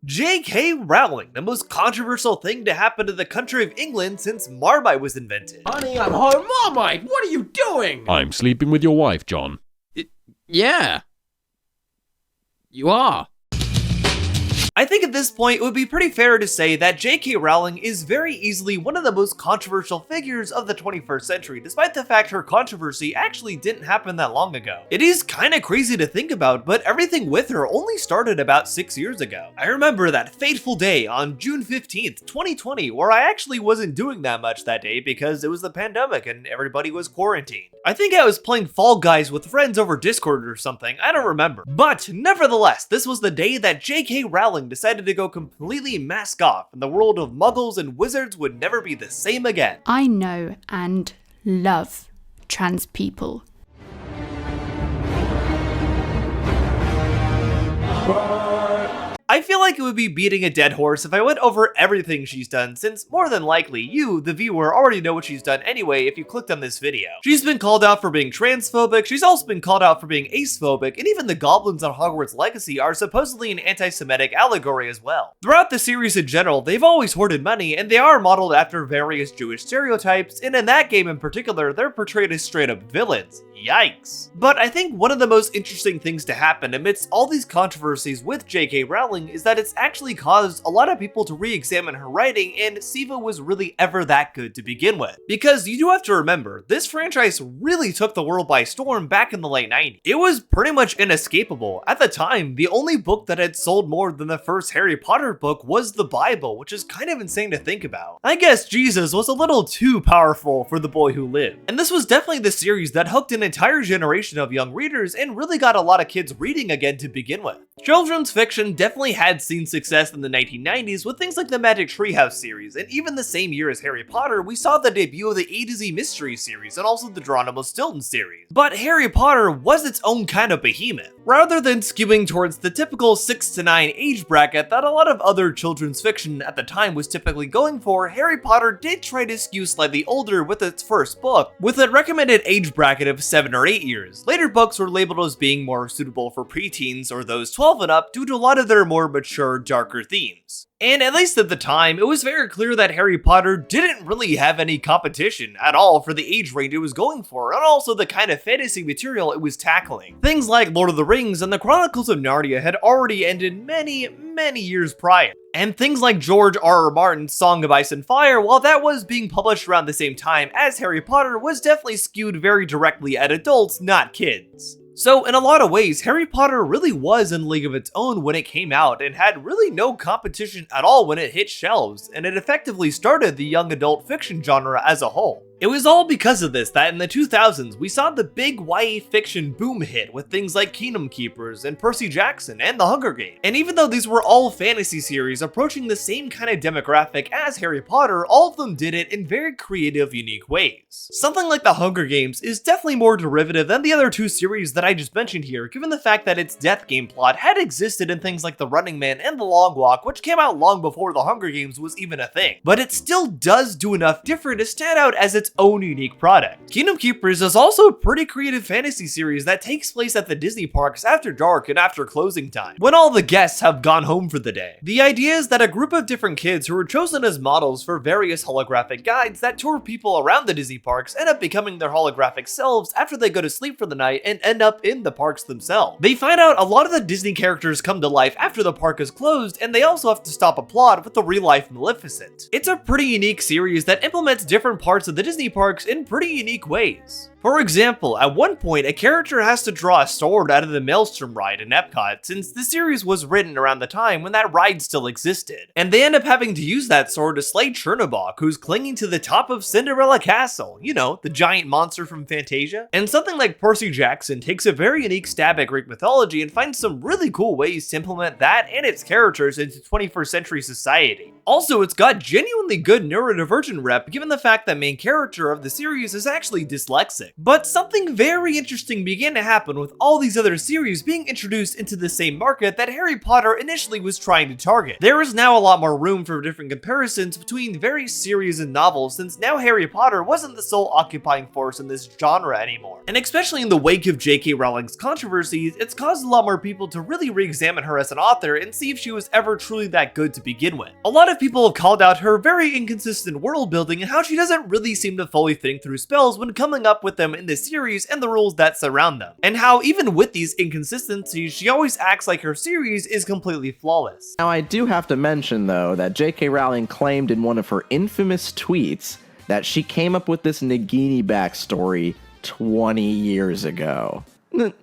JK Rowling, the most controversial thing to happen to the country of England since Marmite was invented. Honey, I'm home. Marmite, what are you doing? I'm sleeping with your wife, John. Yeah. You are. I think at this point it would be pretty fair to say that JK Rowling is very easily one of the most controversial figures of the 21st century, despite the fact her controversy actually didn't happen that long ago. It is kinda crazy to think about, but everything with her only started about 6 years ago. I remember that fateful day on June 15th, 2020, where I actually wasn't doing that much that day because it was the pandemic and everybody was quarantined. I think I was playing Fall Guys with friends over Discord or something, I don't remember. But nevertheless, this was the day that JK Rowling decided to go completely mask off, and the world of muggles and wizards would never be the same again. I know and love trans people. I feel like it would be beating a dead horse if I went over everything she's done, since more than likely you, the viewer, already know what she's done anyway if you clicked on this video. She's been called out for being transphobic, she's also been called out for being acephobic, and even the goblins on Hogwarts Legacy are supposedly an anti-Semitic allegory as well. Throughout the series in general, they've always hoarded money, and they are modeled after various Jewish stereotypes, and in that game in particular, they're portrayed as straight up villains. Yikes. But I think one of the most interesting things to happen amidst all these controversies with JK Rowling is that it's actually caused a lot of people to re-examine her writing and see if it was really ever that good to begin with. Because you do have to remember, this franchise really took the world by storm back in the late 90s. It was pretty much inescapable. At the time, the only book that had sold more than the first Harry Potter book was the Bible, which is kind of insane to think about. I guess Jesus was a little too powerful for the boy who lived. And this was definitely the series that hooked an entire generation of young readers and really got a lot of kids reading again to begin with. Children's fiction definitely had seen success in the 1990s with things like the Magic Treehouse series, and even the same year as Harry Potter, we saw the debut of the A to Z Mysteries series and also the Geronimo Stilton series. But Harry Potter was its own kind of behemoth. Rather than skewing towards the typical 6 to 9 age bracket that a lot of other children's fiction at the time was typically going for, Harry Potter did try to skew slightly older with its first book, with a recommended age bracket of 7 or 8 years. Later books were labeled as being more suitable for preteens or those 12 and up due to a lot of their more mature, darker themes. And at least at the time, it was very clear that Harry Potter didn't really have any competition at all for the age range it was going for, and also the kind of fantasy material it was tackling. Things like Lord of the Rings and the Chronicles of Narnia had already ended many years prior. And things like George R.R. Martin's Song of Ice and Fire, while that was being published around the same time as Harry Potter, was definitely skewed very directly at adults, not kids. So in a lot of ways, Harry Potter really was in a league of its own when it came out and had really no competition at all when it hit shelves, and it effectively started the young adult fiction genre as a whole. It was all because of this that in the 2000s, we saw the big YA fiction boom hit with things like Kingdom Keepers and Percy Jackson and The Hunger Games. And even though these were all fantasy series approaching the same kind of demographic as Harry Potter, all of them did it in very creative, unique ways. Something like The Hunger Games is definitely more derivative than the other two series that I just mentioned here, given the fact that its death game plot had existed in things like The Running Man and The Long Walk, which came out long before The Hunger Games was even a thing. But it still does do enough different to stand out as its own unique product. Kingdom Keepers is also a pretty creative fantasy series that takes place at the Disney parks after dark and after closing time, when all the guests have gone home for the day. The idea is that a group of different kids who were chosen as models for various holographic guides that tour people around the Disney parks end up becoming their holographic selves after they go to sleep for the night and end up in the parks themselves. They find out a lot of the Disney characters come to life after the park is closed, and they also have to stop a plot with the real-life Maleficent. It's a pretty unique series that implements different parts of the Disney parks in pretty unique ways. For example, at one point, a character has to draw a sword out of the Maelstrom ride in Epcot, since the series was written around the time when that ride still existed. And they end up having to use that sword to slay Chernobog, who's clinging to the top of Cinderella Castle, you know, the giant monster from Fantasia. And something like Percy Jackson takes a very unique stab at Greek mythology and finds some really cool ways to implement that and its characters into 21st century society. Also, it's got genuinely good neurodivergent rep given the fact that main character of the series is actually dyslexic. autistic. But something very interesting began to happen with all these other series being introduced into the same market that Harry Potter initially was trying to target. There is now a lot more room for different comparisons between various series and novels, since now Harry Potter wasn't the sole occupying force in this genre anymore. And especially in the wake of JK Rowling's controversies, it's caused a lot more people to really re-examine her as an author and see if she was ever truly that good to begin with. A lot of people have called out her very inconsistent world building and how she doesn't really seem to fully think through spells when coming up with them in the series and the rules that surround them. And how even with these inconsistencies, she always acts like her series is completely flawless. Now, I do have to mention, though, that JK Rowling claimed in one of her infamous tweets that she came up with this Nagini backstory 20 years ago.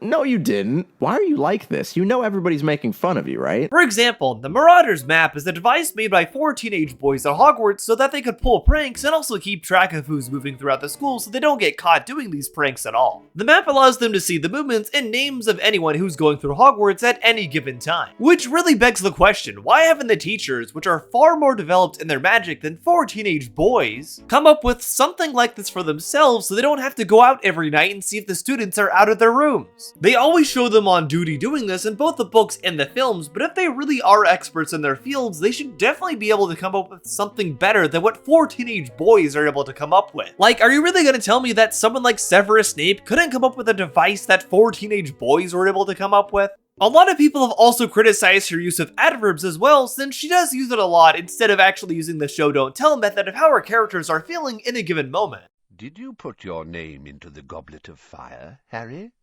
No, you didn't. Why are you like this? You know everybody's making fun of you, right? For example, the Marauders map is a device made by 4 teenage boys at Hogwarts so that they could pull pranks and also keep track of who's moving throughout the school so they don't get caught doing these pranks at all. The map allows them to see the movements and names of anyone who's going through Hogwarts at any given time. Which really begs the question, why haven't the teachers, which are far more developed in their magic than 4 teenage boys, come up with something like this for themselves so they don't have to go out every night and see if the students are out of their room? They always show them on duty doing this in both the books and the films, but if they really are experts in their fields, they should definitely be able to come up with something better than what 4 teenage boys are able to come up with. Like, are you really gonna tell me that someone like Severus Snape couldn't come up with a device that 4 teenage boys were able to come up with? A lot of people have also criticized her use of adverbs as well, since she does use it a lot instead of actually using the show don't tell method of how her characters are feeling in a given moment. Did you put your name into the goblet of fire, Harry?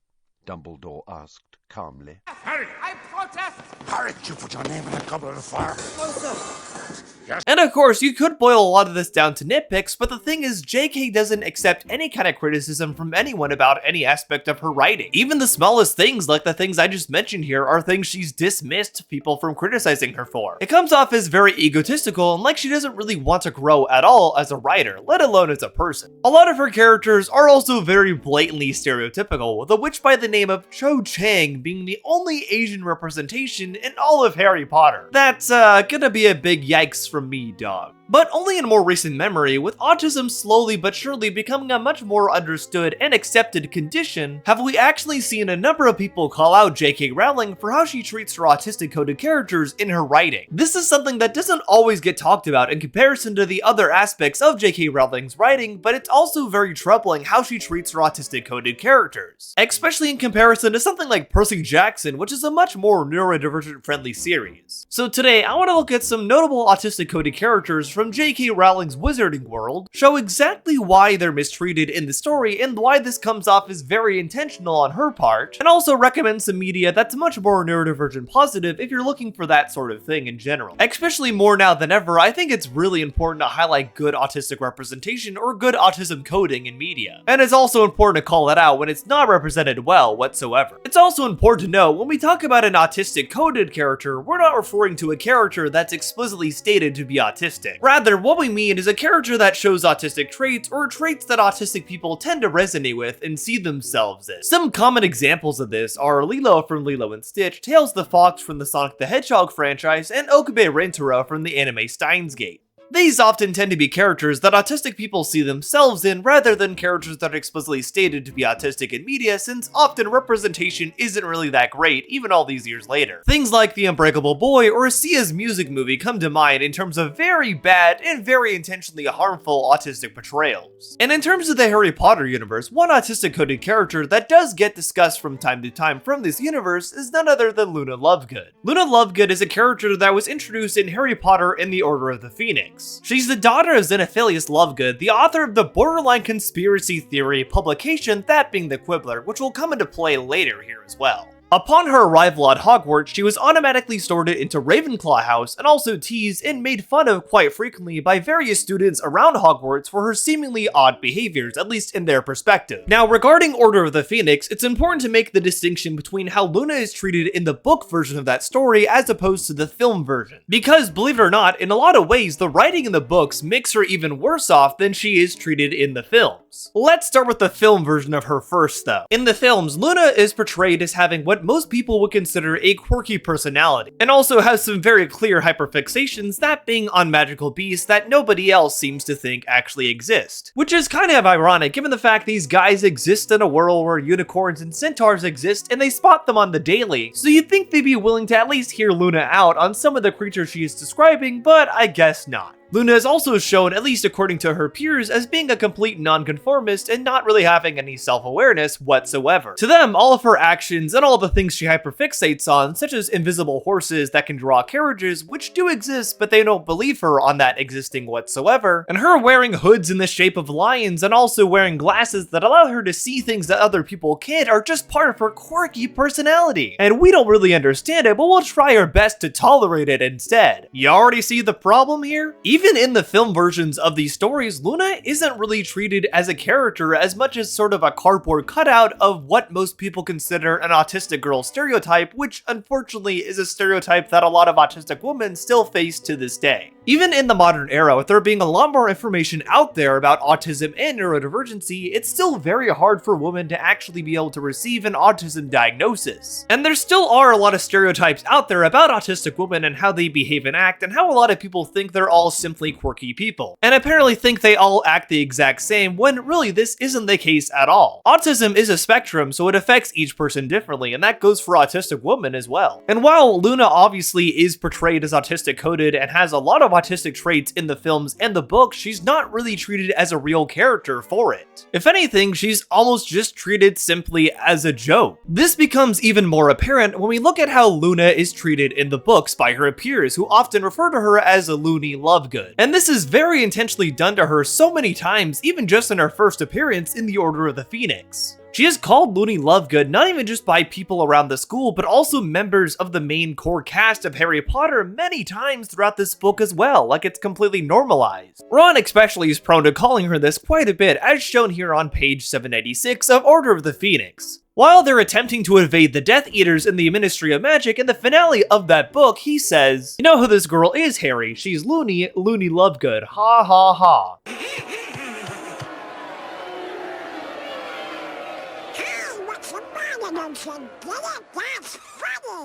Dumbledore asked calmly. Harry! I protest! Harry, you put your name in a goblet of fire. No, sir. Yes. And of course, you could boil a lot of this down to nitpicks, but the thing is, JK doesn't accept any kind of criticism from anyone about any aspect of her writing. Even the smallest things, like the things I just mentioned here, are things she's dismissed people from criticizing her for. It comes off as very egotistical and like she doesn't really want to grow at all as a writer, let alone as a person. A lot of her characters are also very blatantly stereotypical, with a witch by the name of Cho Chang being the only Asian representation in all of Harry Potter. That's gonna be a big yikes from me, dog. But only in more recent memory, with autism slowly but surely becoming a much more understood and accepted condition, have we actually seen a number of people call out JK Rowling for how she treats her autistic coded characters in her writing. This is something that doesn't always get talked about in comparison to the other aspects of JK Rowling's writing, but it's also very troubling how she treats her autistic coded characters, especially in comparison to something like Percy Jackson, which is a much more neurodivergent friendly series. So today, I want to look at some notable autistic coded characters from JK Rowling's wizarding world, show exactly why they're mistreated in the story and why this comes off as very intentional on her part, and also recommend some media that's much more neurodivergent positive if you're looking for that sort of thing in general. Especially more now than ever, I think it's really important to highlight good autistic representation or good autism coding in media. And it's also important to call it out when it's not represented well whatsoever. It's also important to know when we talk about an autistic coded character, we're not referring to a character that's explicitly stated to be autistic. Rather, what we mean is a character that shows autistic traits or traits that autistic people tend to resonate with and see themselves in. Some common examples of this are Lilo from Lilo and Stitch, Tails the Fox from the Sonic the Hedgehog franchise, and Okabe Rintaro from the anime Steins Gate. These often tend to be characters that autistic people see themselves in rather than characters that are explicitly stated to be autistic in media, since often representation isn't really that great even all these years later. Things like The Unbreakable Boy or Sia's music movie come to mind in terms of very bad and very intentionally harmful autistic portrayals. And in terms of the Harry Potter universe, one autistic coded character that does get discussed from time to time from this universe is none other than Luna Lovegood. Luna Lovegood is a character that was introduced in Harry Potter and the Order of the Phoenix. She's the daughter of Xenophilius Lovegood, the author of the borderline conspiracy theory publication That Being the Quibbler, which will come into play later here as well. Upon her arrival at Hogwarts, she was automatically sorted into Ravenclaw House and also teased and made fun of quite frequently by various students around Hogwarts for her seemingly odd behaviors, at least in their perspective. Now, regarding Order of the Phoenix, it's important to make the distinction between how Luna is treated in the book version of that story as opposed to the film version. Because, believe it or not, in a lot of ways, the writing in the books makes her even worse off than she is treated in the films. Let's start with the film version of her first, though. In the films, Luna is portrayed as having what what most people would consider a quirky personality, and also has some very clear hyperfixations, that being on magical beasts that nobody else seems to think actually exist. Which is kind of ironic given the fact these guys exist in a world where unicorns and centaurs exist and they spot them on the daily, so you'd think they'd be willing to at least hear Luna out on some of the creatures she is describing, but I guess not. Luna is also shown, at least according to her peers, as being a complete nonconformist and not really having any self-awareness whatsoever. To them, all of her actions and all the things she hyperfixates on, such as invisible horses that can draw carriages, which do exist, but they don't believe her on that existing whatsoever, and her wearing hoods in the shape of lions and also wearing glasses that allow her to see things that other people can't, are just part of her quirky personality. And we don't really understand it, but we'll try our best to tolerate it instead. You already see the problem here? Even in the film versions of these stories, Luna isn't really treated as a character as much as sort of a cardboard cutout of what most people consider an autistic girl stereotype, which unfortunately is a stereotype that a lot of autistic women still face to this day. Even in the modern era, with there being a lot more information out there about autism and neurodivergency, it's still very hard for women to actually be able to receive an autism diagnosis. And there still are a lot of stereotypes out there about autistic women and how they behave and act, and how a lot of people think they're all simply quirky people, and apparently think they all act the exact same, when really this isn't the case at all. Autism is a spectrum, so it affects each person differently, and that goes for autistic women as well. And while Luna obviously is portrayed as autistic coded and has a lot of autistic traits in the films and the books, she's not really treated as a real character for it. If anything, she's almost just treated simply as a joke. This becomes even more apparent when we look at how Luna is treated in the books by her peers, who often refer to her as a loony Lovegood. And this is very intentionally done to her so many times, even just in her first appearance in the Order of the Phoenix. She is called Loony Lovegood not even just by people around the school, but also members of the main core cast of Harry Potter many times throughout this book as well, like it's completely normalized. Ron especially is prone to calling her this quite a bit, as shown here on page 796 of Order of the Phoenix. While they're attempting to evade the Death Eaters in the Ministry of Magic, in the finale of that book, he says, "You know who this girl is, Harry? She's Loony Lovegood. Ha ha ha."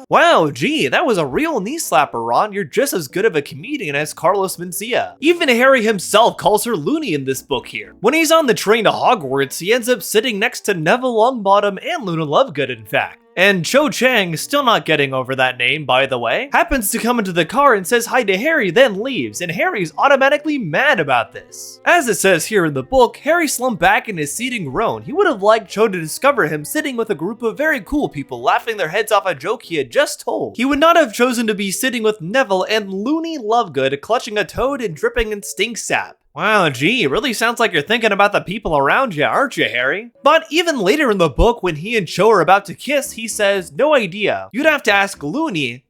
Wow, gee, that was a real knee slapper, Ron. You're just as good of a comedian as Carlos Mencia. Even Harry himself calls her loony in this book here. When he's on the train to Hogwarts, he ends up sitting next to Neville Longbottom and Luna Lovegood, in fact. And Cho Chang, still not getting over that name by the way, happens to come into the car and says hi to Harry, then leaves, and Harry's automatically mad about this. As it says here in the book, Harry slumped back in his seat and groaned. He would have liked Cho to discover him sitting with a group of very cool people laughing their heads off a joke he had just told. He would not have chosen to be sitting with Neville and Loony Lovegood clutching a toad and dripping in stink sap. Wow, gee, it really sounds like you're thinking about the people around you, aren't you, Harry? But even later in the book, when he and Cho are about to kiss, he says, "No idea. You'd have to ask Luna,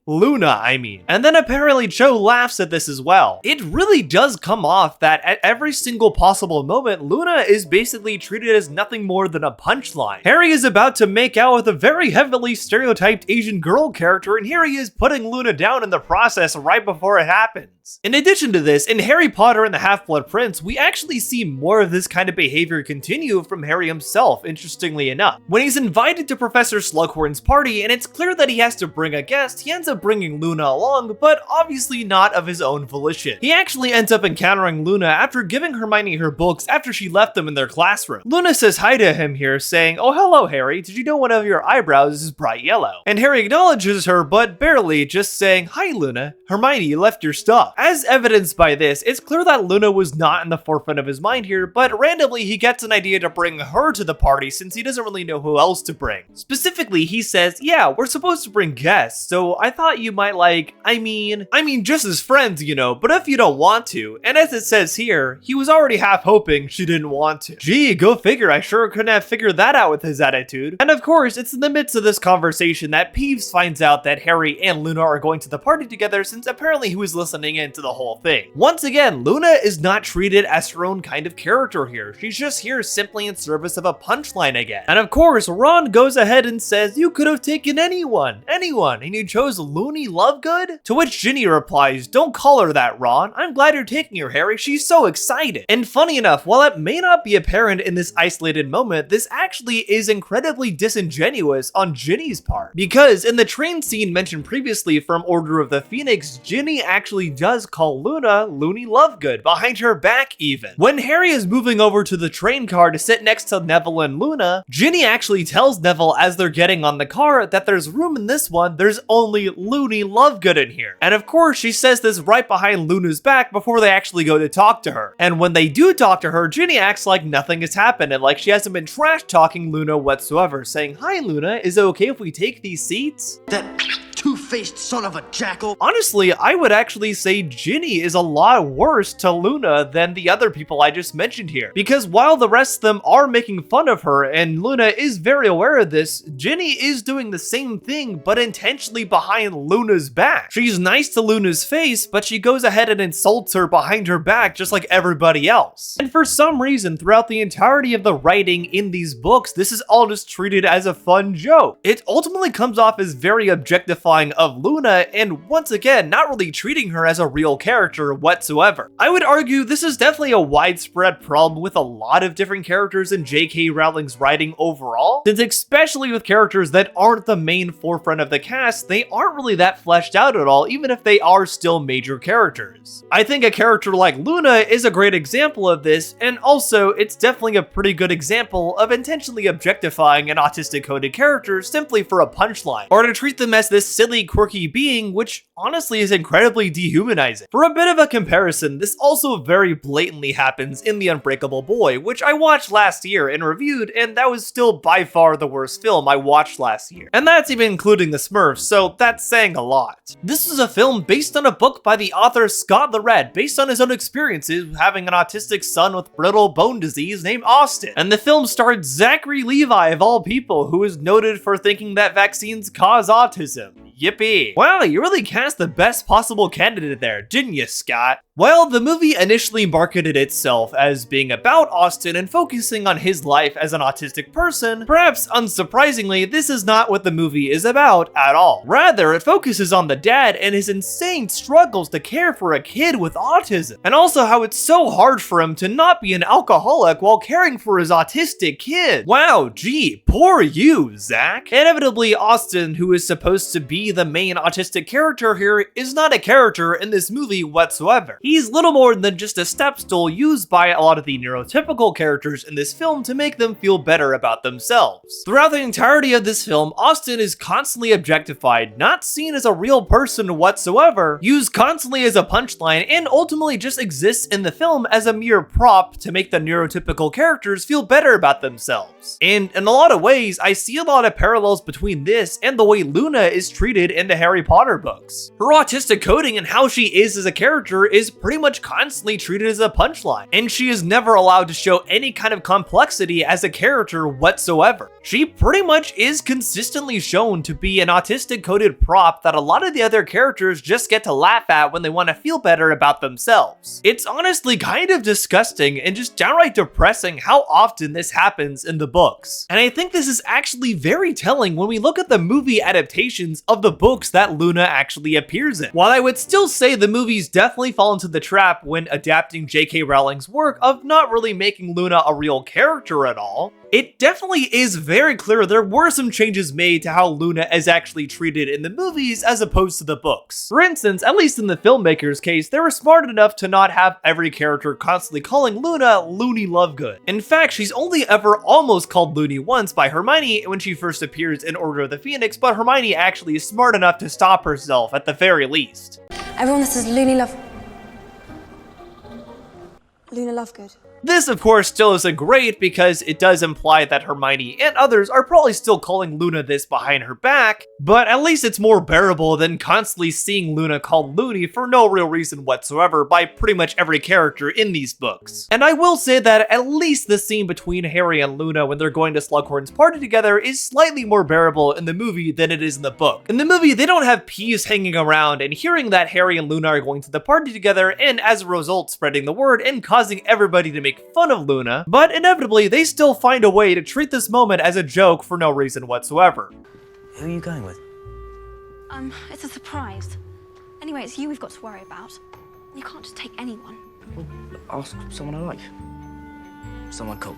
I mean." And then apparently Cho laughs at this as well. It really does come off that at every single possible moment, Luna is basically treated as nothing more than a punchline. Harry is about to make out with a very heavily stereotyped Asian girl character, and here he is putting Luna down in the process right before it happens. In addition to this, in Harry Potter and the Half-Blood Prince, we actually see more of this kind of behavior continue from Harry himself, interestingly enough. When he's invited to Professor Slughorn's party, and it's clear that he has to bring a guest, he ends up bringing Luna along, but obviously not of his own volition. He actually ends up encountering Luna after giving Hermione her books after she left them in their classroom. Luna says hi to him here, saying, "Oh, hello, Harry. Did you know one of your eyebrows is bright yellow?" And Harry acknowledges her, but barely, just saying, "Hi, Luna. Hermione, you left your stuff." As evidenced by this, it's clear that Luna was not in the forefront of his mind here, but randomly he gets an idea to bring her to the party since he doesn't really know who else to bring. Specifically, he says, "Yeah, we're supposed to bring guests, so I thought you might I mean just as friends, you know, but if you don't want to." And as it says here, he was already half hoping she didn't want to. Gee, go figure, I sure couldn't have figured that out with his attitude. And of course, it's in the midst of this conversation that Peeves finds out that Harry and Luna are going to the party together, since apparently he was listening into the whole thing. Once again, Luna is not treated as her own kind of character here. She's just here simply in service of a punchline again. And of course, Ron goes ahead and says, "You could have taken anyone, and you chose Loony Lovegood? To which Ginny replies, don't call her that, Ron. I'm glad you're taking her, Harry. She's so excited. And funny enough, while it may not be apparent in this isolated moment, this actually is incredibly disingenuous on Ginny's part. Because in the train scene mentioned previously from Order of the Phoenix, Ginny actually does call Luna Loony Lovegood, behind her back even. When Harry is moving over to the train car to sit next to Neville and Luna, Ginny actually tells Neville as they're getting on the car that there's room in this one, there's only Loony Lovegood in here. And of course, she says this right behind Luna's back before they actually go to talk to her. And when they do talk to her, Ginny acts like nothing has happened and like she hasn't been trash talking Luna whatsoever, saying, "Hi Luna, is it okay if we take these seats?" That two-faced son of a jackal. Honestly, I would actually say Ginny is a lot worse to Luna than the other people I just mentioned here. Because while the rest of them are making fun of her, and Luna is very aware of this, Ginny is doing the same thing, but intentionally behind Luna's back. She's nice to Luna's face, but she goes ahead and insults her behind her back just like everybody else. And for some reason, throughout the entirety of the writing in these books, this is all just treated as a fun joke. It ultimately comes off as very objectifying of Luna, and once again, not really treating her as a real character whatsoever. I would argue this is definitely a widespread problem with a lot of different characters in JK Rowling's writing overall, since especially with characters that aren't the main forefront of the cast, they aren't really that fleshed out at all, even if they are still major characters. I think a character like Luna is a great example of this, and also it's definitely a pretty good example of intentionally objectifying an autistic coded character simply for a punchline, or to treat them as this silly, quirky being, which honestly is incredibly dehumanizing. For a bit of a comparison, this also very blatantly happens in The Unbreakable Boy, which I watched last year and reviewed, and that was still by far the worst film I watched last year. And that's even including the Smurfs, so that's saying a lot. This is a film based on a book by the author Scott the Red, based on his own experiences having an autistic son with brittle bone disease named Austin. And the film starred Zachary Levi of all people, who is noted for thinking that vaccines cause autism. Yippee. Wow, you really cast the best possible candidate there, didn't you, Scott? Well, the movie initially marketed itself as being about Austin and focusing on his life as an autistic person. Perhaps unsurprisingly, this is not what the movie is about at all. Rather, it focuses on the dad and his insane struggles to care for a kid with autism, and also how it's so hard for him to not be an alcoholic while caring for his autistic kid. Wow, gee, poor you, Zach. Inevitably, Austin, who is supposed to be the main autistic character here, is not a character in this movie whatsoever. He's little more than just a step stool used by a lot of the neurotypical characters in this film to make them feel better about themselves. Throughout the entirety of this film, Austin is constantly objectified, not seen as a real person whatsoever, used constantly as a punchline, and ultimately just exists in the film as a mere prop to make the neurotypical characters feel better about themselves. And in a lot of ways, I see a lot of parallels between this and the way Luna is treated in the Harry Potter books. Her autistic coding and how she is as a character is pretty much constantly treated as a punchline, and she is never allowed to show any kind of complexity as a character whatsoever. She pretty much is consistently shown to be an autistic coded prop that a lot of the other characters just get to laugh at when they want to feel better about themselves. It's honestly kind of disgusting and just downright depressing how often this happens in the books. And I think this is actually very telling when we look at the movie adaptations of the books that Luna actually appears in. While I would still say the movies definitely fall into the trap when adapting JK Rowling's work of not really making Luna a real character at all, it definitely is very clear there were some changes made to how Luna is actually treated in the movies as opposed to the books. For instance, at least in the filmmaker's case, they were smart enough to not have every character constantly calling Luna Loony Lovegood. In fact, she's only ever almost called Loony once by Hermione when she first appears in Order of the Phoenix, but Hermione actually is smart enough to stop herself at the very least. Everyone, this is Luna Lovegood. This, of course, still isn't great because it does imply that Hermione and others are probably still calling Luna this behind her back, but at least it's more bearable than constantly seeing Luna called Loony for no real reason whatsoever by pretty much every character in these books. And I will say that at least the scene between Harry and Luna when they're going to Slughorn's party together is slightly more bearable in the movie than it is in the book. In the movie, they don't have Peeves hanging around and hearing that Harry and Luna are going to the party together and as a result spreading the word and causing everybody to make fun of Luna, but inevitably they still find a way to treat this moment as a joke for no reason whatsoever. Who are you going with? It's a surprise. Anyway, it's you we've got to worry about. You can't just take anyone. Well, ask someone I like. Someone cool.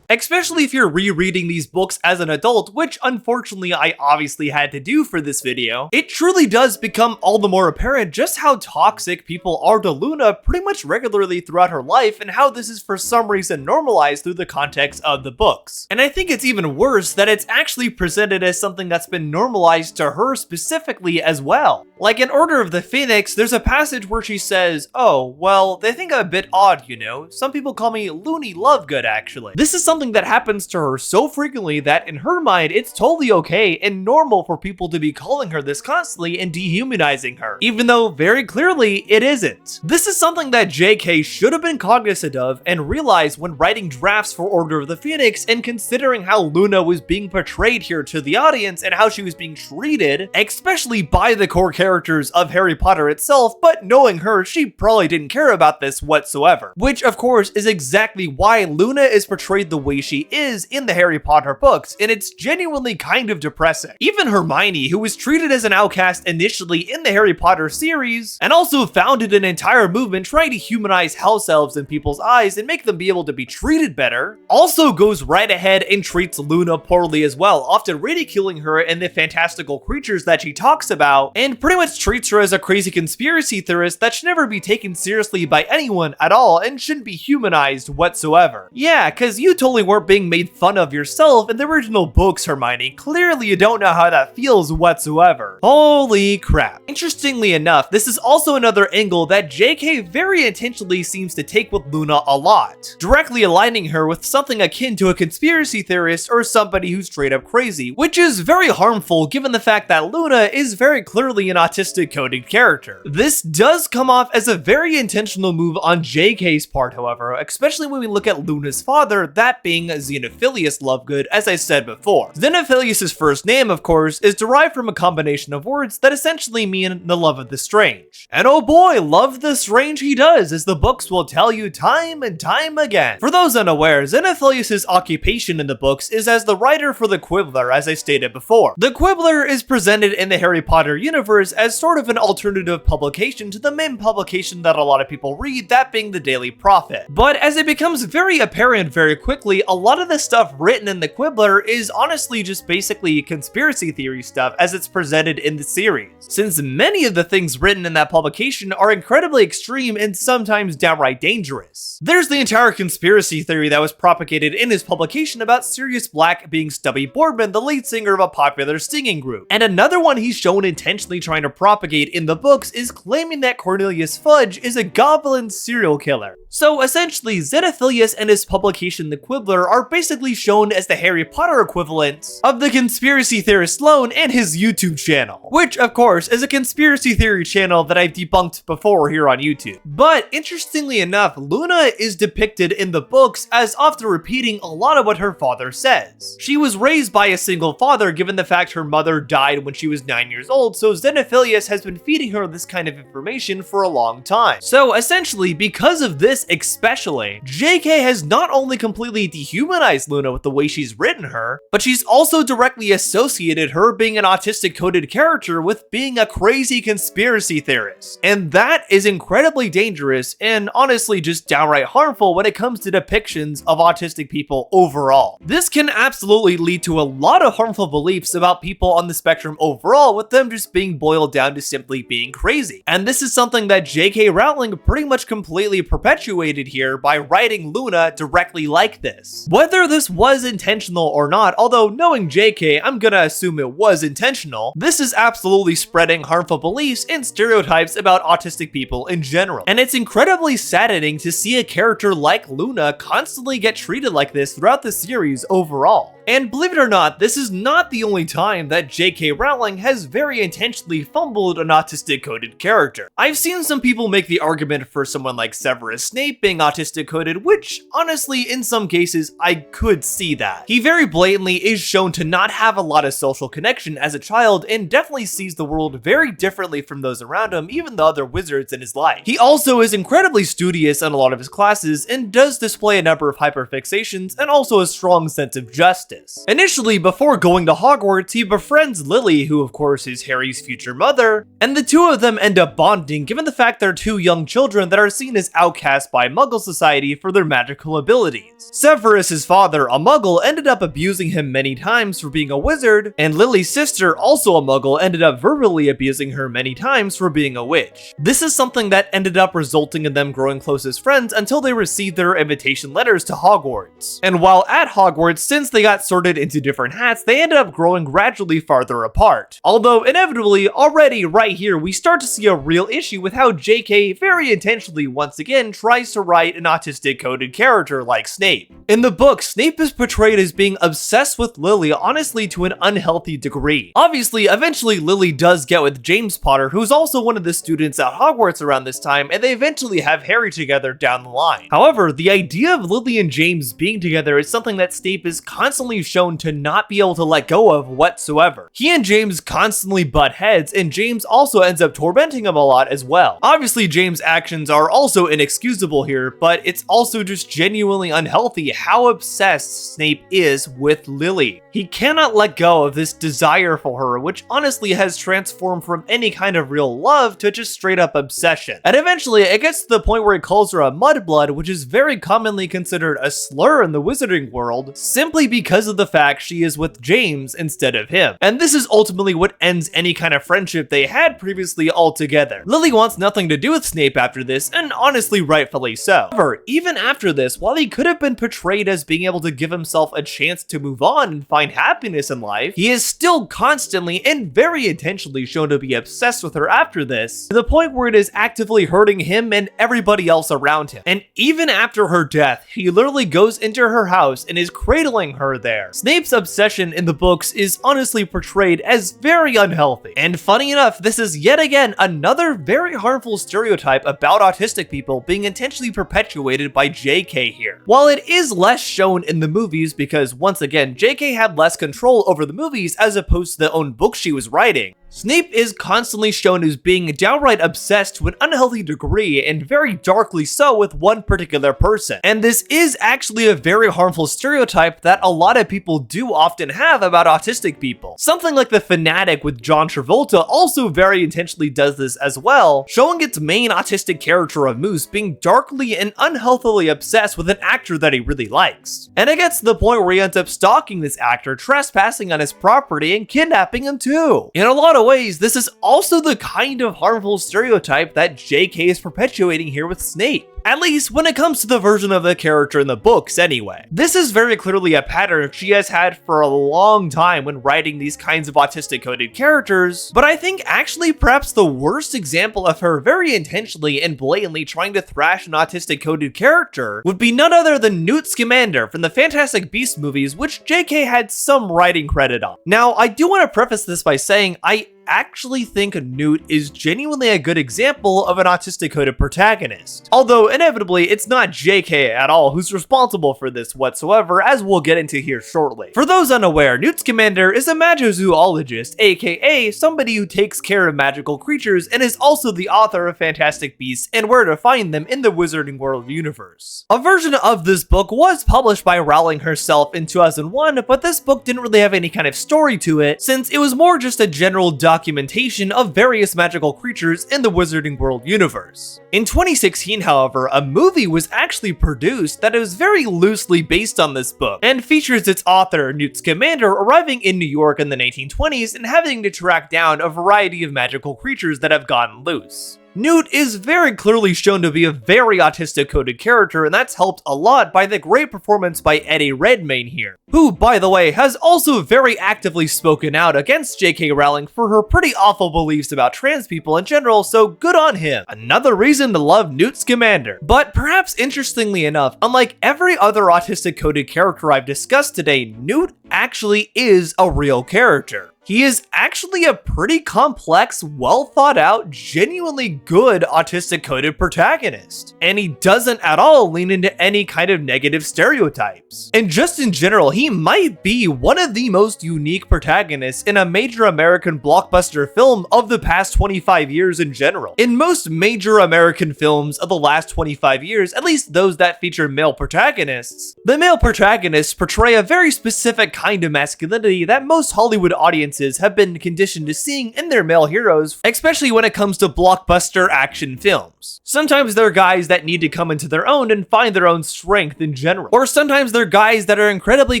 Especially if you're rereading these books as an adult, which unfortunately I obviously had to do for this video, it truly does become all the more apparent just how toxic people are to Luna pretty much regularly throughout her life, and how this is for some reason normalized through the context of the books. And I think it's even worse that it's actually presented as something that's been normalized to her specifically as well. Like in Order of the Phoenix, there's a passage where she says, "Oh, well, they think I'm a bit odd, you know. Some people call me Loony Lovegood, actually." This is something that happens to her so frequently that in her mind, it's totally okay and normal for people to be calling her this constantly and dehumanizing her, even though very clearly it isn't. This is something that JK should have been cognizant of and realized when writing drafts for Order of the Phoenix, and considering how Luna was being portrayed here to the audience and how she was being treated, especially by the core characters of Harry Potter itself, but knowing her, she probably didn't care about this whatsoever. Which, of course, is exactly why Luna is portrayed the way she is in the Harry Potter books, and it's genuinely kind of depressing. Even Hermione, who was treated as an outcast initially in the Harry Potter series, and also founded an entire movement trying to humanize house elves in people's eyes and make them be able to be treated better, also goes right ahead and treats Luna poorly as well, often ridiculing her and the fantastical creatures that she talks about, and pretty much treats her as a crazy conspiracy theorist that should never be taken seriously by anyone at all and shouldn't be humanized whatsoever. Yeah, cause you totally weren't being made fun of yourself in the original books, Hermione. Clearly you don't know how that feels whatsoever. Holy crap. Interestingly enough, this is also another angle that JK very intentionally seems to take with Luna a lot, directly aligning her with something akin to a conspiracy theorist or somebody who's straight up crazy, which is very harmful given the fact that Luna is very clearly an autistic coded character. This does come off as a very intentional move on JK's part, however, especially when we look at Luna's father, that being Xenophilius Lovegood, as I said before. Xenophilius' first name, of course, is derived from a combination of words that essentially mean the love of the strange. And oh boy, love the strange he does, as the books will tell you time and time again. For those unaware, Xenophilius' occupation in the books is as the writer for the Quibbler, as I stated before. The Quibbler is presented in the Harry Potter universe as sort of an alternative publication to the main publication that a lot of people read, that being the Daily Prophet. But as it becomes very apparent very quickly, a lot of the stuff written in the Quibbler is honestly just basically conspiracy theory stuff as it's presented in the series, since many of the things written in that publication are incredibly extreme and sometimes downright dangerous. There's the entire conspiracy theory that was propagated in his publication about Sirius Black being Stubby Boardman, the lead singer of a popular singing group. And another one he's shown intentionally trying to propagate in the books is claiming that Cornelius Fudge is a goblin serial killer. So essentially, Xenophilius and his publication The Quibbler are basically shown as the Harry Potter equivalent of the conspiracy theorist Sloan and his YouTube channel, which of course is a conspiracy theory channel that I've debunked before here on YouTube. But interestingly enough, Luna is depicted in the books as often repeating a lot of what her father says. She was raised by a single father given the fact her mother died when she was 9 years old, so Xenophilius has been feeding her this kind of information for a long time. So essentially, because of this especially, JK has not only completely dehumanized Luna with the way she's written her, but she's also directly associated her being an autistic coded character with being a crazy conspiracy theorist. And that is incredibly dangerous and honestly just downright harmful when it comes to depictions of autistic people overall. This can absolutely lead to a lot of harmful beliefs about people on the spectrum overall, with them just being boiled down to simply being crazy. And this is something that JK Rowling pretty much completely perpetuated here by writing Luna directly like this. Whether this was intentional or not, although knowing JK, I'm gonna assume it was intentional, this is absolutely spreading harmful beliefs and stereotypes about autistic people in general. And it's incredibly saddening to see a character like Luna constantly get treated like this throughout the series overall. And believe it or not, this is not the only time that JK Rowling has very intentionally fumbled an autistic coded character. I've seen some people make the argument for someone like Severus Snape being autistic coded, which honestly in some cases I could see that. He very blatantly is shown to not have a lot of social connection as a child and definitely sees the world very differently from those around him, even the other wizards in his life. He also is incredibly studious in a lot of his classes and does display a number of hyperfixations and also a strong sense of justice. Initially, before going to Hogwarts, he befriends Lily, who of course is Harry's future mother, and the two of them end up bonding given the fact they're two young children that are seen as outcasts by Muggle society for their magical abilities. Severus, his father, a Muggle, ended up abusing him many times for being a wizard, and Lily's sister, also a Muggle, ended up verbally abusing her many times for being a witch. This is something that ended up resulting in them growing close as friends until they received their invitation letters to Hogwarts. And while at Hogwarts, since they got sorted into different hats, they ended up growing gradually farther apart. Although inevitably, already right here, we start to see a real issue with how JK very intentionally once again tries to write an autistic coded character like Snape. In the book, Snape is portrayed as being obsessed with Lily, honestly to an unhealthy degree. Obviously, eventually Lily does get with James Potter, who's also one of the students at Hogwarts around this time, and they eventually have Harry together down the line. However, the idea of Lily and James being together is something that Snape is constantly shown to not be able to let go of whatsoever. He and James constantly butt heads, and James also ends up tormenting him a lot as well. Obviously, James' actions are also inexcusable here, but it's also just genuinely unhealthy how obsessed Snape is with Lily. He cannot let go of this desire for her, which honestly has transformed from any kind of real love to just straight up obsession. And eventually, it gets to the point where he calls her a mudblood, which is very commonly considered a slur in the wizarding world, simply because of the fact she is with James instead of him. And this is ultimately what ends any kind of friendship they had previously altogether. Lily wants nothing to do with Snape after this, and honestly rightfully so. However, even after this, while he could have been portrayed as being able to give himself a chance to move on and find happiness in life, he is still constantly and very intentionally shown to be obsessed with her after this, to the point where it is actively hurting him and everybody else around him. And even after her death, he literally goes into her house and is cradling her there. Snape's obsession in the books is honestly portrayed as very unhealthy. And funny enough, this is yet again another very harmful stereotype about autistic people being intentionally perpetuated by JK here. While it is less shown in the movies because once again, JK had less control over the movies as opposed to the own books she was writing, Snape is constantly shown as being downright obsessed to an unhealthy degree, and very darkly so, with one particular person. And this is actually a very harmful stereotype that a lot of people do often have about autistic people. Something like The Fanatic with John Travolta also very intentionally does this as well, showing its main autistic character of Moose being darkly and unhealthily obsessed with an actor that he really likes. And it gets to the point where he ends up stalking this actor, trespassing on his property, and kidnapping him too. In a lot of ways, this is also the kind of harmful stereotype that JK is perpetuating here with Snape. At least when it comes to the version of the character in the books anyway. This is very clearly a pattern she has had for a long time when writing these kinds of autistic coded characters, but I think actually perhaps the worst example of her very intentionally and blatantly trying to thrash an autistic coded character would be none other than Newt Scamander from the Fantastic Beasts movies, which JK had some writing credit on. Now, I do want to preface this by saying I actually think Newt is genuinely a good example of an autistic coded protagonist. Although inevitably it's not JK at all who's responsible for this whatsoever, as we'll get into here shortly. For those unaware, Newt Scamander is a magizoologist, aka somebody who takes care of magical creatures and is also the author of Fantastic Beasts and Where to Find Them in the Wizarding World universe. A version of this book was published by Rowling herself in 2001, but this book didn't really have any kind of story to it, since it was more just a general documentation of various magical creatures in the Wizarding World universe. In 2016, however, a movie was actually produced that is very loosely based on this book, and features its author, Newt Scamander, arriving in New York in the 1920s and having to track down a variety of magical creatures that have gotten loose. Newt is very clearly shown to be a very autistic coded character, and that's helped a lot by the great performance by Eddie Redmayne here, who, by the way, has also very actively spoken out against JK Rowling for her pretty awful beliefs about trans people in general, so good on him. Another reason to love Newt Scamander. But perhaps interestingly enough, unlike every other autistic coded character I've discussed today, Newt actually is a real character. He is actually a pretty complex, well thought out, genuinely good autistic coded protagonist. And he doesn't at all lean into any kind of negative stereotypes. And just in general, he might be one of the most unique protagonists in a major American blockbuster film of the past 25 years in general. In most major American films of the last 25 years, at least those that feature male protagonists, the male protagonists portray a very specific kind of masculinity that most Hollywood audiences have been conditioned to seeing in their male heroes, especially when it comes to blockbuster action films. Sometimes they're guys that need to come into their own and find their own strength in general. Or sometimes they're guys that are incredibly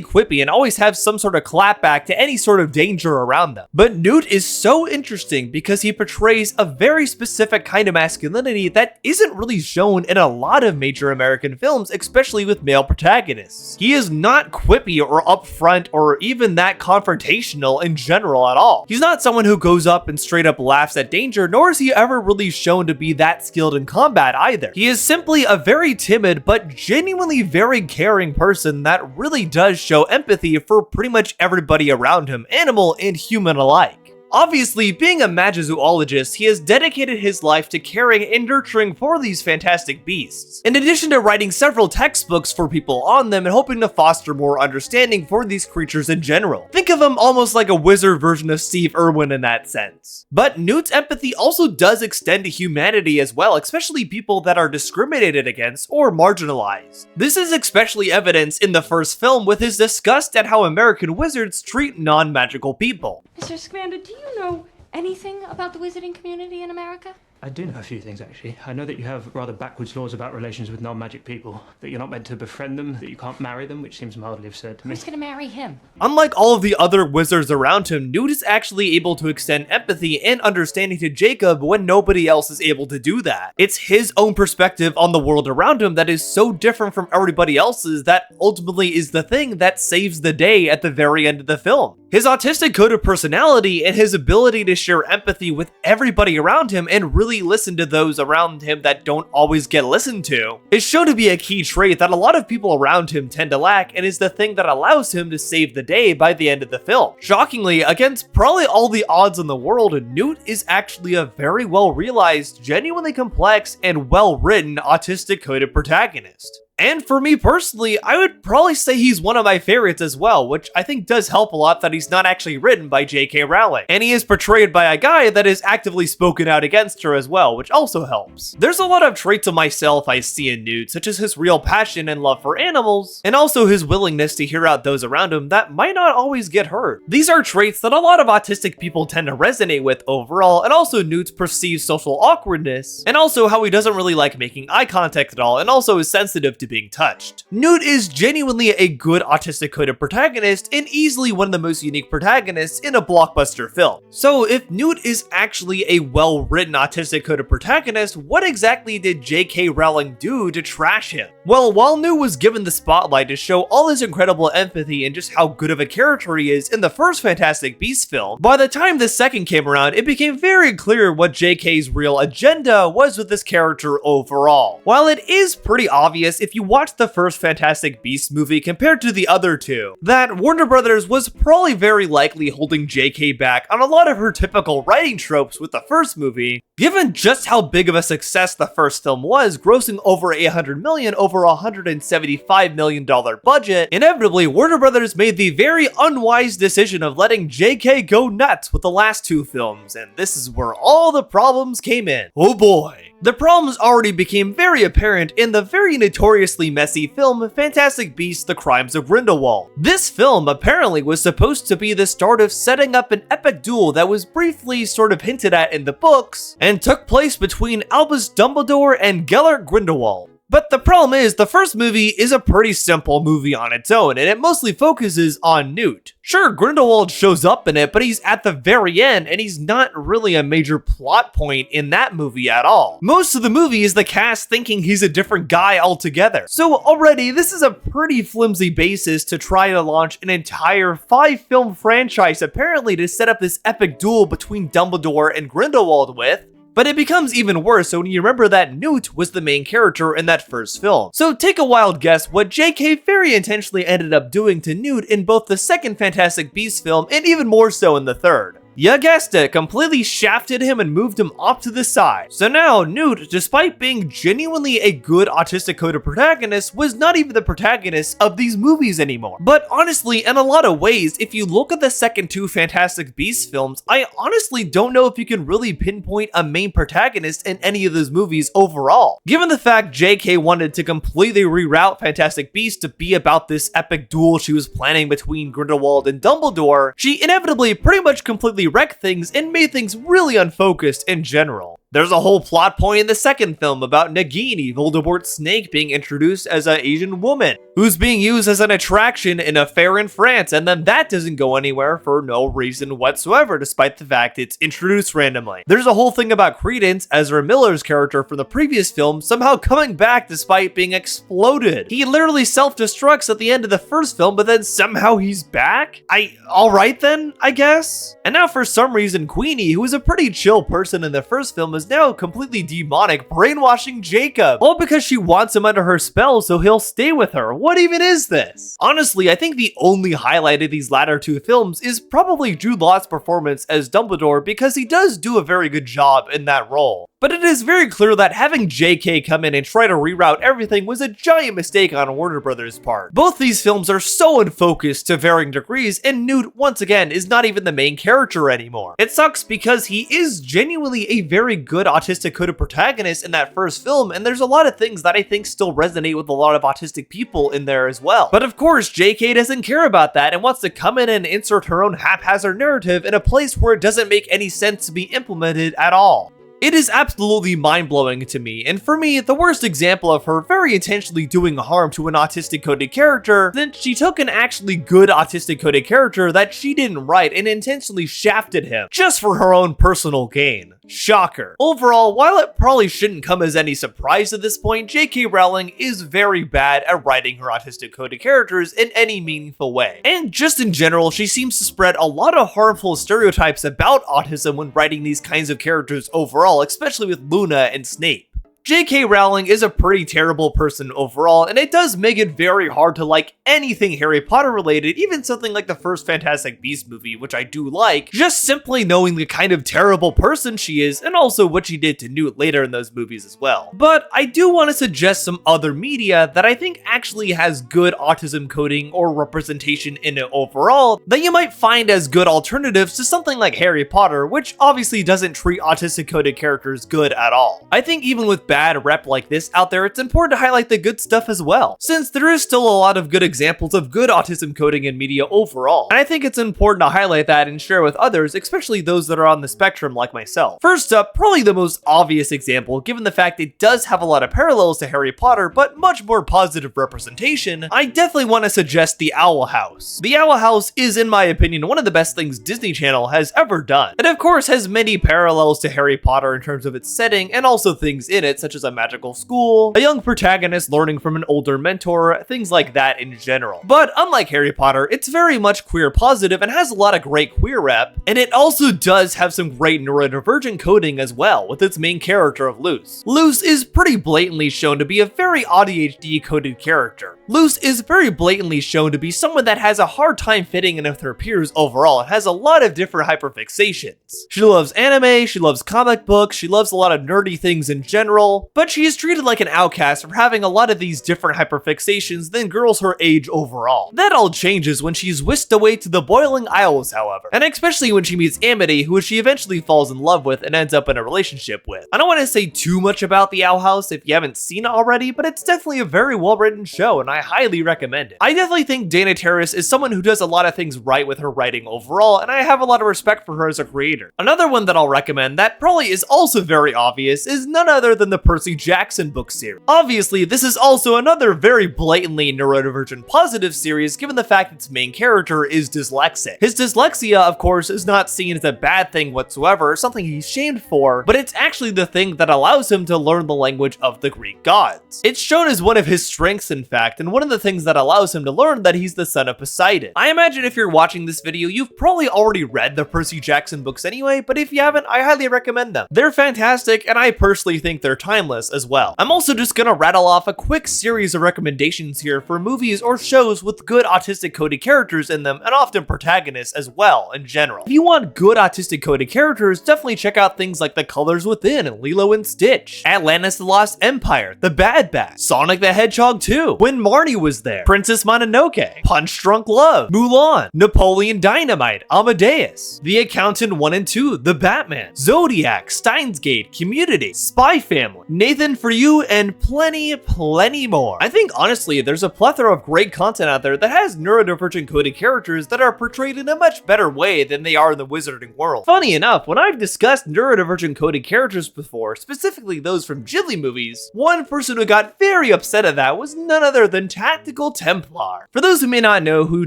quippy and always have some sort of clapback to any sort of danger around them. But Newt is so interesting because he portrays a very specific kind of masculinity that isn't really shown in a lot of major American films, especially with male protagonists. He is not quippy or upfront or even that confrontational in general at all. He's not someone who goes up and straight up laughs at danger, nor is he ever really shown to be that skilled in combat either. He is simply a very timid but genuinely very caring person that really does show empathy for pretty much everybody around him, animal and human alike. Obviously, being a magizoologist, he has dedicated his life to caring and nurturing for these fantastic beasts, in addition to writing several textbooks for people on them and hoping to foster more understanding for these creatures in general. Think of him almost like a wizard version of Steve Irwin in that sense. But Newt's empathy also does extend to humanity as well, especially people that are discriminated against or marginalized. This is especially evidenced in the first film with his disgust at how American wizards treat non-magical people. Mr. Scamander, do you know anything about the wizarding community in America? I do know a few things, actually. I know that you have rather backwards laws about relations with non-magic people, that you're not meant to befriend them, that you can't marry them, which seems mildly absurd to me. Who's gonna marry him? Unlike all of the other wizards around him, Newt is actually able to extend empathy and understanding to Jacob when nobody else is able to do that. It's his own perspective on the world around him that is so different from everybody else's that ultimately is the thing that saves the day at the very end of the film. His autistic coded personality and his ability to share empathy with everybody around him and really listen to those around him that don't always get listened to is shown to be a key trait that a lot of people around him tend to lack and is the thing that allows him to save the day by the end of the film. Shockingly, against probably all the odds in the world, Newt is actually a very well realized, genuinely complex, and well written autistic coded protagonist. And for me personally, I would probably say he's one of my favorites as well, which I think does help a lot that he's not actually written by JK Rowling. And he is portrayed by a guy that is actively spoken out against her as well, which also helps. There's a lot of traits of myself I see in Newt, such as his real passion and love for animals, and also his willingness to hear out those around him that might not always get heard. These are traits that a lot of autistic people tend to resonate with overall, and also Newt's perceived social awkwardness, and also how he doesn't really like making eye contact at all, and also is sensitive to being touched. Newt is genuinely a good autistic coded protagonist and easily one of the most unique protagonists in a blockbuster film. So if Newt is actually a well-written autistic coded protagonist, what exactly did JK Rowling do to trash him? Well, while Newt was given the spotlight to show all his incredible empathy and just how good of a character he is in the first Fantastic Beasts film, by the time the second came around, it became very clear what JK's real agenda was with this character overall. While it is pretty obvious if you watch the first Fantastic Beasts movie compared to the other two, that Warner Brothers was probably very likely holding JK back on a lot of her typical writing tropes with the first movie, given just how big of a success the first film was, grossing over $800 million over a $175 million budget, inevitably Warner Brothers made the very unwise decision of letting JK go nuts with the last two films, and this is where all the problems came in. Oh boy. The problems already became very apparent in the very notoriously messy film Fantastic Beasts: The Crimes of Grindelwald. This film apparently was supposed to be the start of setting up an epic duel that was briefly sort of hinted at in the books, and took place between Albus Dumbledore and Gellert Grindelwald. But the problem is, the first movie is a pretty simple movie on its own, and it mostly focuses on Newt. Sure, Grindelwald shows up in it, but he's at the very end, and he's not really a major plot point in that movie at all. Most of the movie is the cast thinking he's a different guy altogether. So already, this is a pretty flimsy basis to try to launch an entire 5-film franchise apparently to set up this epic duel between Dumbledore and Grindelwald with. But it becomes even worse when you remember that Newt was the main character in that first film. So take a wild guess what JK very intentionally ended up doing to Newt in both the second Fantastic Beasts film and even more so in the third. You guessed it, completely shafted him and moved him off to the side. So now, Newt, despite being genuinely a good autistic coded protagonist, was not even the protagonist of these movies anymore. But honestly, in a lot of ways, if you look at the second 2 Fantastic Beasts films, I honestly don't know if you can really pinpoint a main protagonist in any of those movies overall. Given the fact JK wanted to completely reroute Fantastic Beasts to be about this epic duel she was planning between Grindelwald and Dumbledore, she inevitably pretty much completely wrecked things and made things really unfocused in general. There's a whole plot point in the second film about Nagini, Voldemort's snake, being introduced as an Asian woman who's being used as an attraction in a fair in France, and then that doesn't go anywhere for no reason whatsoever, despite the fact it's introduced randomly. There's a whole thing about Credence, Ezra Miller's character from the previous film, somehow coming back despite being exploded. He literally self-destructs at the end of the first film, but then somehow he's back? Alright then, I guess? And now for some reason, Queenie, who was a pretty chill person in the first film, is now completely demonic, brainwashing Jacob, all because she wants him under her spell so he'll stay with her. What even is this? Honestly, I think the only highlight of these latter 2 films is probably Jude Law's performance as Dumbledore, because he does do a very good job in that role. But it is very clear that having JK come in and try to reroute everything was a giant mistake on Warner Brothers' part. Both these films are so unfocused to varying degrees, and Newt, once again, is not even the main character anymore. It sucks because he is genuinely a very good autistic coded protagonist in that first film, and there's a lot of things that I think still resonate with a lot of autistic people in there as well. But of course, JK doesn't care about that and wants to come in and insert her own haphazard narrative in a place where it doesn't make any sense to be implemented at all. It is absolutely mind-blowing to me, and for me, the worst example of her very intentionally doing harm to an autistic coded character, then she took an actually good autistic coded character that she didn't write and intentionally shafted him, just for her own personal gain. Shocker. Overall, while it probably shouldn't come as any surprise at this point, JK Rowling is very bad at writing her autistic coded characters in any meaningful way. And just in general, she seems to spread a lot of harmful stereotypes about autism when writing these kinds of characters overall, especially with Luna and Snape. JK Rowling is a pretty terrible person overall, and it does make it very hard to like anything Harry Potter related, even something like the first Fantastic Beasts movie, which I do like, just simply knowing the kind of terrible person she is, and also what she did to Newt later in those movies as well. But I do want to suggest some other media that I think actually has good autism coding or representation in it overall, that you might find as good alternatives to something like Harry Potter, which obviously doesn't treat autistic coded characters good at all. I think even with bad rep like this out there, it's important to highlight the good stuff as well, since there is still a lot of good examples of good autism coding in media overall, and I think it's important to highlight that and share with others, especially those that are on the spectrum like myself. First up, probably the most obvious example, given the fact it does have a lot of parallels to Harry Potter, but much more positive representation, I definitely want to suggest the Owl House. The Owl House is, in my opinion, one of the best things Disney Channel has ever done, and of course has many parallels to Harry Potter in terms of its setting and also things in it, such as a magical school, a young protagonist learning from an older mentor, things like that in general. But unlike Harry Potter, it's very much queer positive and has a lot of great queer rep, and it also does have some great neurodivergent coding as well, with its main character of Luce. Luce is pretty blatantly shown to be a very ADHD coded character. Luce is very blatantly shown to be someone that has a hard time fitting in with her peers overall and has a lot of different hyperfixations. She loves anime, she loves comic books, she loves a lot of nerdy things in general, but she is treated like an outcast for having a lot of these different hyperfixations than girls her age overall. That all changes when she's whisked away to the Boiling Isles, however, and especially when she meets Amity, who she eventually falls in love with and ends up in a relationship with. I don't want to say too much about the Owl House if you haven't seen it already, but it's definitely a very well written show, and I highly recommend it. I definitely think Dana Terrace is someone who does a lot of things right with her writing overall, and I have a lot of respect for her as a creator. Another one that I'll recommend that probably is also very obvious is none other than the Percy Jackson book series. Obviously, this is also another very blatantly neurodivergent positive series given the fact its main character is dyslexic. His dyslexia, of course, is not seen as a bad thing whatsoever, or something he's shamed for, but it's actually the thing that allows him to learn the language of the Greek gods. It's shown as one of his strengths, in fact, and one of the things that allows him to learn that he's the son of Poseidon. I imagine if you're watching this video, you've probably already read the Percy Jackson books anyway, but if you haven't, I highly recommend them. They're fantastic, and I personally think they're timeless as well. I'm also just gonna rattle off a quick series of recommendations here for movies or shows with good autistic coded characters in them, and often protagonists as well in general. If you want good autistic coded characters, definitely check out things like The Colors Within and Lilo and Stitch, Atlantis the Lost Empire, The Bad Batch, Sonic the Hedgehog 2, When Marnie Was There, Princess Mononoke, Punch Drunk Love, Mulan, Napoleon Dynamite, Amadeus, The Accountant 1 and 2, The Batman, Zodiac, Steins Gate, Community, Spy Family, Nathan For You, and plenty more. I think honestly, there's a plethora of great content out there that has neurodivergent coded characters that are portrayed in a much better way than they are in the wizarding world. Funny enough, when I've discussed neurodivergent coded characters before, specifically those from Ghibli movies, one person who got very upset at that was none other than Tactical Templar. For those who may not know who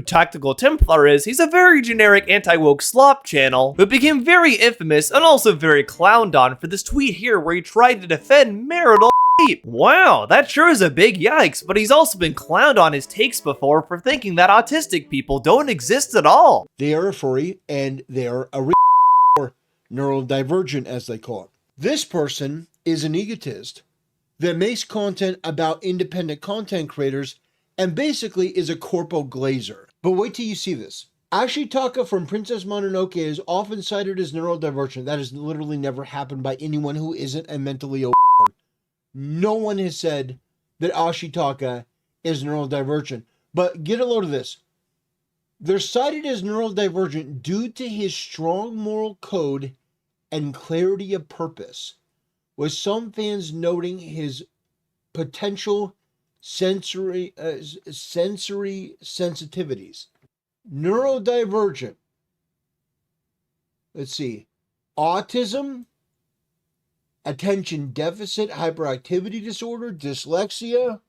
Tactical Templar is, he's a very generic anti-woke slop channel who became very infamous and also very clowned on for this tweet here where he tried to defend marital rape. Wow, that sure is a big yikes, but he's also been clowned on his takes before for thinking that autistic people don't exist at all. They are a furry and they are a or neurodivergent, as they call it. This person is an egotist that makes content about independent content creators and basically is a corpo glazer. But wait till you see this. Ashitaka from Princess Mononoke is often cited as neurodivergent. That has literally never happened by anyone who isn't a mentally ill. No one has said that Ashitaka is neurodivergent. But get a load of this. They're cited as neurodivergent due to his strong moral code and clarity of purpose, with some fans noting his potential sensory sensitivities. Neurodivergent. Let's see. Autism, attention deficit hyperactivity disorder, dyslexia,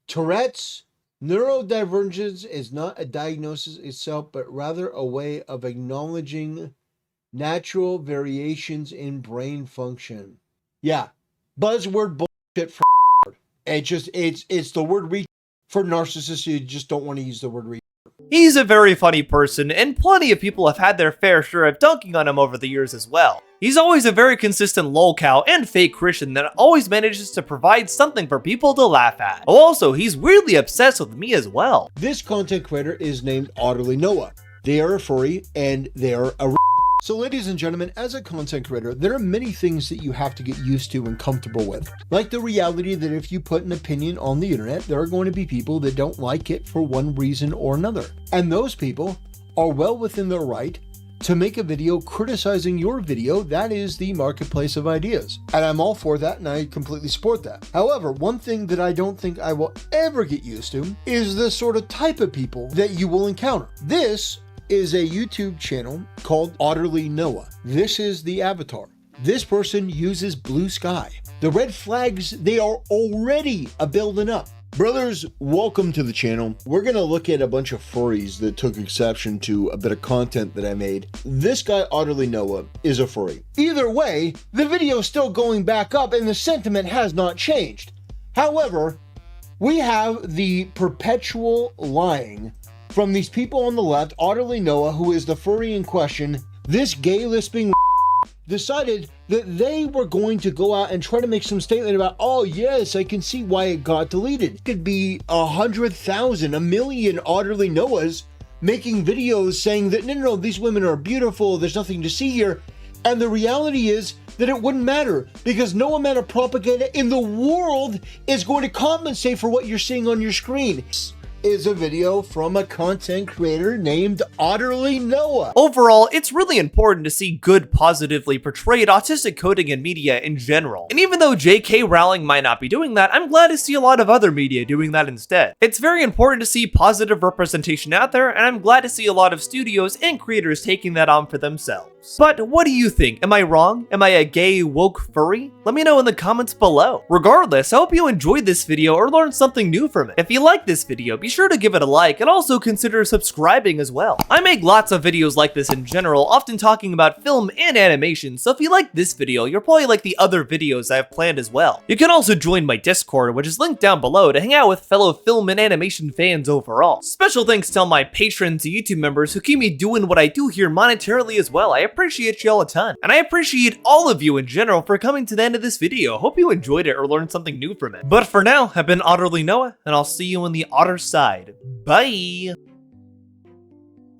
Tourette's. Neurodivergence is not a diagnosis itself, but rather a way of acknowledging natural variations in brain function. Yeah, buzzword bullshit for it's the word for narcissists. You just don't want to use the word. He's a very funny person, and plenty of people have had their fair share of dunking on him over the years as well. He's always a very consistent lolcow and fake Christian that always manages to provide something for people to laugh at. Oh, also, he's weirdly obsessed with me as well. This content creator is named Utterly Noah. They are a furry and they are a So ladies and gentlemen, as a content creator, there are many things that you have to get used to and comfortable with. Like the reality that if you put an opinion on the internet, there are going to be people that don't like it for one reason or another. And those people are well within their right to make a video criticizing your video. That is the marketplace of ideas. And I'm all for that and I completely support that. However, one thing that I don't think I will ever get used to is the sort of type of people that you will encounter. This is a YouTube channel called Utterly Noah. This is the avatar. This person uses blue sky. The red flags, they are already a building up. Brothers, welcome to the channel. We're gonna look at a bunch of furries that took exception to a bit of content that I made. This guy, Utterly Noah, is a furry. Either way, the video is still going back up and the sentiment has not changed. However, we have the perpetual lying from these people on the left. Utterly Noah, who is the furry in question, this gay lisping decided that they were going to go out and try to make some statement about, oh yes, I can see why it got deleted. It could be 100,000, 1 million Utterly Noahs making videos saying that no, these women are beautiful, there's nothing to see here. And the reality is that it wouldn't matter because no amount of propaganda in the world is going to compensate for what you're seeing on your screen. is a video from a content creator named Utterly Noah. Overall, it's really important to see good positively portrayed autistic coding in media in general. And even though JK Rowling might not be doing that, I'm glad to see a lot of other media doing that instead. It's very important to see positive representation out there, and I'm glad to see a lot of studios and creators taking that on for themselves. But what do you think? Am I wrong? Am I a gay woke furry? Let me know in the comments below. Regardless, I hope you enjoyed this video or learned something new from it. If you liked this video, be sure to give it a like and also consider subscribing as well. I make lots of videos like this in general, often talking about film and animation, so if you like this video, you'll probably like the other videos I have planned as well. You can also join my Discord, which is linked down below, to hang out with fellow film and animation fans overall. Special thanks to all my patrons and YouTube members who keep me doing what I do here monetarily as well. I appreciate y'all a ton. And I appreciate all of you in general for coming to the end of this video. Hope you enjoyed it or learned something new from it. But for now, I've been Utterly Noah, and I'll see you on the other side. Bye!